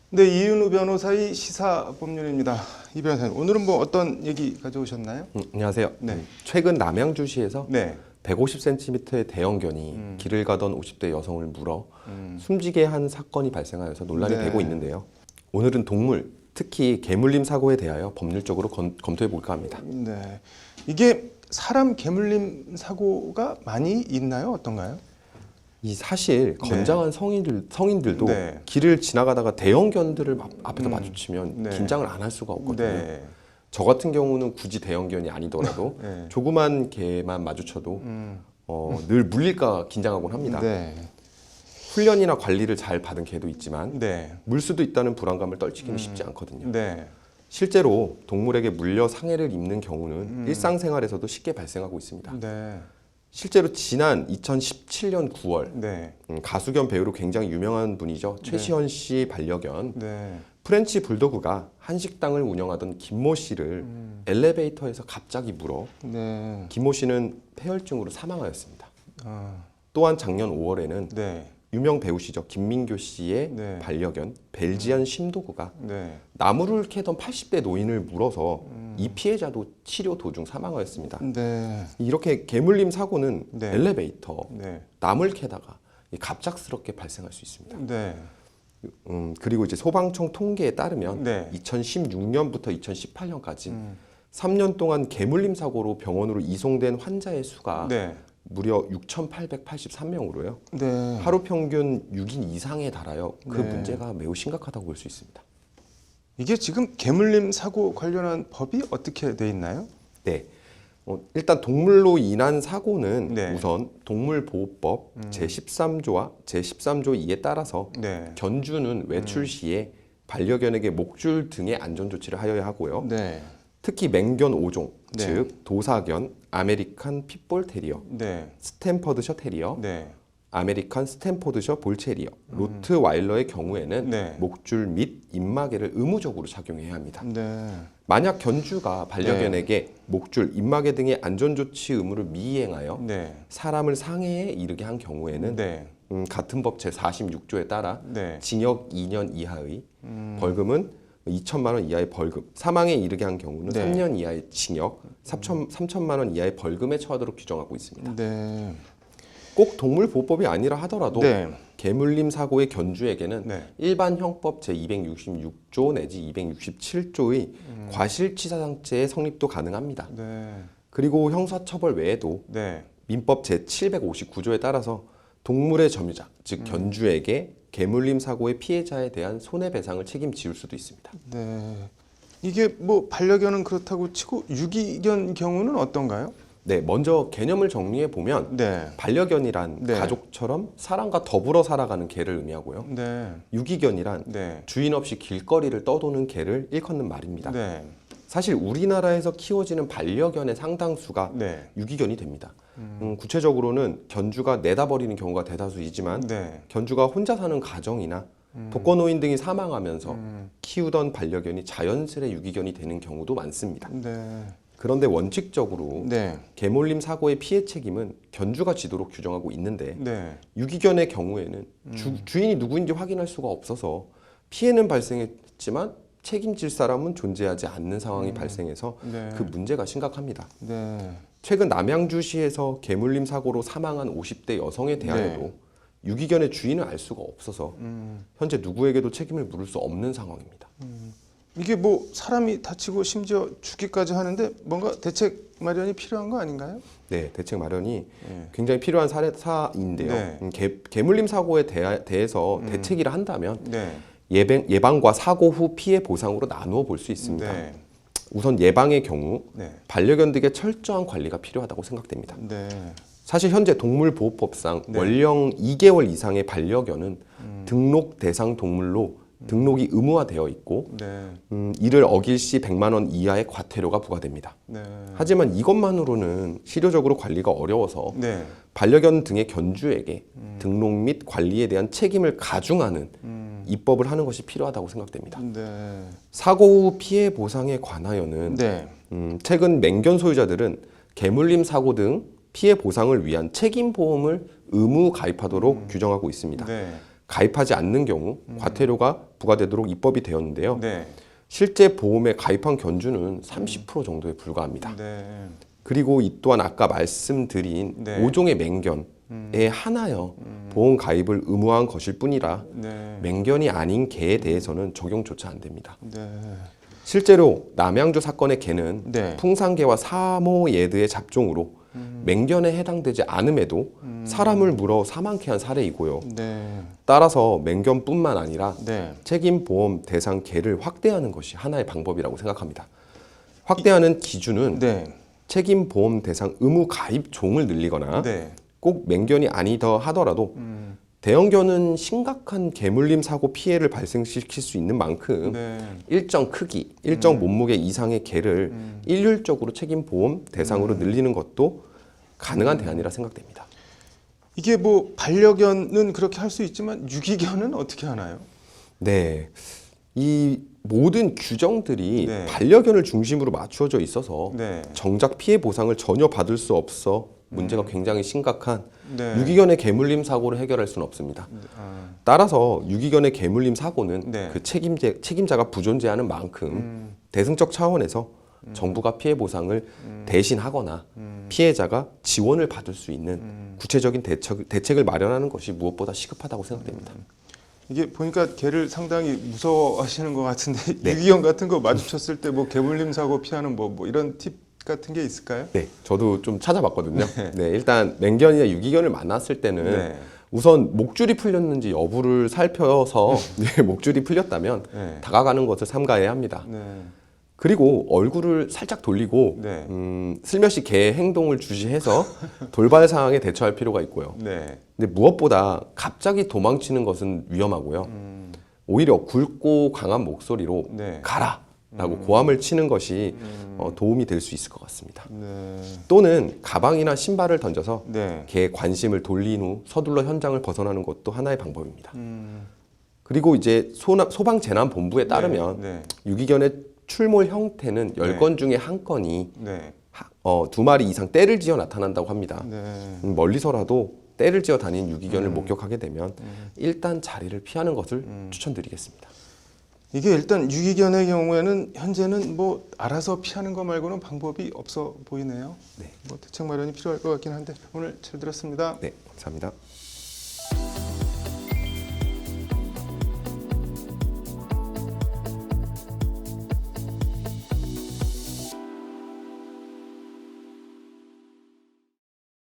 네, 이윤우 변호사의 시사법률입니다. 이 변호사님, 오늘은 뭐 어떤 얘기 가져오셨나요? 안녕하세요. 네. 최근 남양주시에서 네. 150cm의 대형견이 길을 가던 50대 여성을 물어 숨지게 한 사건이 발생하여서 논란이 네. 되고 있는데요. 오늘은 동물, 특히 개물림 사고에 대하여 법률적으로 검토해 볼까 합니다. 네. 이게 사람 개물림 사고가 많이 있나요? 어떤가요? 이 사실 건장한 성인들도 네. 길을 지나가다가 대형견들을 앞에서 마주치면 네. 긴장을 안 할 수가 없거든요. 네. 저 같은 경우는 굳이 대형견이 아니더라도 네. 조그만 개만 마주쳐도 늘 물릴까 긴장하곤 합니다. 네. 훈련이나 관리를 잘 받은 개도 있지만 네. 물 수도 있다는 불안감을 떨치기는 쉽지 않거든요. 네. 실제로 동물에게 물려 상해를 입는 경우는 일상생활에서도 쉽게 발생하고 있습니다. 네. 실제로 지난 2017년 9월 네. 가수 겸 배우로 굉장히 유명한 분이죠. 최시현 씨 반려견 네. 프렌치 불도그가 한식당을 운영하던 김모 씨를 엘리베이터에서 갑자기 물어 네. 김모 씨는 폐혈증으로 사망하였습니다. 아, 또한 작년 5월에는 네. 유명 배우시죠. 김민교 씨의 네. 반려견 벨지안 심도그가 네. 나무를 캐던 80대 노인을 물어서 이 피해자도 치료 도중 사망하였습니다. 네. 이렇게 개물림 사고는 네. 엘리베이터, 네. 나무를 캐다가 갑작스럽게 발생할 수 있습니다. 네. 그리고 이제 소방청 통계에 따르면 네. 2016년부터 2018년까지 3년 동안 개물림 사고로 병원으로 이송된 환자의 수가 네. 무려 6,883명으로요. 네. 하루 평균 6인 이상에 달하여 그 네. 문제가 매우 심각하다고 볼 수 있습니다. 이게 지금 개물림 사고 관련한 법이 어떻게 돼 있나요? 네. 일단 동물로 인한 사고는 네. 우선 동물보호법 제13조와 제13조 2에 따라서 네. 견주는 외출 시에 반려견에게 목줄 등의 안전 조치를 하여야 하고요. 네. 특히 맹견 5종, 네. 즉 도사견, 아메리칸 핏볼 테리어, 네. 스탠퍼드셔 테리어, 네. 아메리칸 스탠포드셔 볼체리어, 로트와일러의 경우에는 네. 목줄 및 입마개를 의무적으로 착용해야 합니다. 네. 만약 견주가 반려견에게 목줄, 입마개 등의 안전조치 의무를 미이행하여 네. 사람을 상해에 이르게 한 경우에는 네. 같은 법 제46조에 따라 네. 징역 2년 이하의 벌금은 2천만 원 이하의 벌금, 사망에 이르게 한 경우는 네. 3년 이하의 징역, 3천만 원 이하의 벌금에 처하도록 규정하고 있습니다. 네. 꼭 동물보호법이 아니라 하더라도 네. 개물림 사고의 견주에게는 네. 일반 형법 제266조 내지 267조의 과실치사상죄의 성립도 가능합니다. 네. 그리고 형사처벌 외에도 네. 민법 제759조에 따라서 동물의 점유자, 즉 견주에게 개물림 사고의 피해자에 대한 손해배상을 책임지을 수도 있습니다. 네. 이게 뭐 반려견은 그렇다고 치고 유기견 경우는 어떤가요? 네, 먼저 개념을 정리해 보면 네. 반려견이란 네. 가족처럼 사람과 더불어 살아가는 개를 의미하고요. 네. 유기견이란 네. 주인 없이 길거리를 떠도는 개를 일컫는 말입니다. 네. 사실 우리나라에서 키워지는 반려견의 상당수가 네. 유기견이 됩니다. 구체적으로는 견주가 내다 버리는 경우가 대다수이지만 네. 견주가 혼자 사는 가정이나 독거노인 등이 사망하면서 키우던 반려견이 자연스레 유기견이 되는 경우도 많습니다. 네. 그런데 원칙적으로 네. 개물림 사고의 피해 책임은 견주가 지도록 규정하고 있는데 네. 유기견의 경우에는 주인이 누구인지 확인할 수가 없어서 피해는 발생했지만 책임질 사람은 존재하지 않는 상황이 발생해서 네. 그 문제가 심각합니다. 네. 최근 남양주시에서 개물림 사고로 사망한 50대 여성에 대하여도 네. 유기견의 주인을 알 수가 없어서 현재 누구에게도 책임을 물을 수 없는 상황입니다. 이게 뭐 사람이 다치고 심지어 죽기까지 하는데 뭔가 대책 마련이 필요한 거 아닌가요? 네, 대책 마련이 네. 굉장히 필요한 사인데요. 네. 개물림 사고에 대해서 대책이라 한다면 네. 예방과 사고 후 피해 보상으로 나누어 볼 수 있습니다. 네. 우선 예방의 경우 네. 반려견들에게 철저한 관리가 필요하다고 생각됩니다. 네. 사실 현재 동물보호법상 네. 원령 2개월 이상의 반려견은 등록 대상 동물로 등록이 의무화되어 있고 네. 이를 어길 시 100만 원 이하의 과태료가 부과됩니다. 네. 하지만 이것만으로는 실효적으로 관리가 어려워서 네. 반려견 등의 견주에게 등록 및 관리에 대한 책임을 가중하는 입법을 하는 것이 필요하다고 생각됩니다. 네. 사고 후 피해 보상에 관하여는 네. 최근 맹견 소유자들은 개물림 사고 등 피해 보상을 위한 책임 보험을 의무 가입하도록 규정하고 있습니다. 네. 가입하지 않는 경우 과태료가 부과되도록 입법이 되었는데요. 네. 실제 보험에 가입한 견주는 30% 정도에 불과합니다. 네. 그리고 이 또한 아까 말씀드린 네. 5종의 맹견에 하나여 보험 가입을 의무화한 것일 뿐이라 네. 맹견이 아닌 개에 대해서는 적용조차 안 됩니다. 네. 실제로 남양주 사건의 개는 네. 풍산개와 사모예드의 잡종으로 맹견에 해당되지 않음에도 사람을 물어 사망케 한 사례이고요. 네. 따라서 맹견뿐만 아니라 네. 책임보험 대상 개를 확대하는 것이 하나의 방법이라고 생각합니다. 확대하는 기준은 네. 책임보험 대상 의무 가입 종을 늘리거나 네. 꼭 맹견이 아니다 하더라도 대형견은 심각한 개물림 사고 피해를 발생시킬 수 있는 만큼 네. 일정 크기, 일정 몸무게 이상의 개를 일률적으로 책임보험 대상으로 늘리는 것도 가능한 대안이라 생각됩니다. 이게 뭐 반려견은 그렇게 할 수 있지만 유기견은 어떻게 하나요? 네, 이 모든 규정들이 네. 반려견을 중심으로 맞추어져 있어서 네. 정작 피해 보상을 전혀 받을 수 없어 문제가 굉장히 심각한 네. 유기견의 개물림 사고를 해결할 수는 없습니다. 아. 따라서 유기견의 개물림 사고는 네. 그 책임자가 부존재하는 만큼 대승적 차원에서 정부가 피해 보상을 대신하거나 피해자가 지원을 받을 수 있는 구체적인 대책을 마련하는 것이 무엇보다 시급하다고 생각됩니다. 이게 보니까 개를 상당히 무서워하시는 것 같은데 네. 유기견 같은 거 마주쳤을 때 뭐 개물림 사고 피하는 뭐 이런 팁 같은 게 있을까요? 네, 저도 좀 찾아봤거든요. 네, 일단 맹견이나 유기견을 만났을 때는 네. 우선 목줄이 풀렸는지 여부를 살펴서 네, 목줄이 풀렸다면 네. 다가가는 것을 삼가해야 합니다. 네. 그리고 얼굴을 살짝 돌리고 네. 슬며시 개의 행동을 주시해서 돌발 상황에 대처할 필요가 있고요. 네. 근데 무엇보다 갑자기 도망치는 것은 위험하고요. 오히려 굵고 강한 목소리로 네. 가라라고 고함을 치는 것이 도움이 될 수 있을 것 같습니다. 네. 또는 가방이나 신발을 던져서 네. 개의 관심을 돌린 후 서둘러 현장을 벗어나는 것도 하나의 방법입니다. 그리고 이제 소방재난본부에 따르면 네. 유기견의 출몰 형태는 10건 중에 한 건이 네. 2마리 이상 떼를 지어 나타난다고 합니다. 네. 멀리서라도 떼를 지어 다니는 유기견을 목격하게 되면 일단 자리를 피하는 것을 추천드리겠습니다. 이게 일단 유기견의 경우에는 현재는 뭐 알아서 피하는 거 말고는 방법이 없어 보이네요. 네. 뭐 대책 마련이 필요할 것 같긴 한데 오늘 잘 들었습니다. 네, 감사합니다.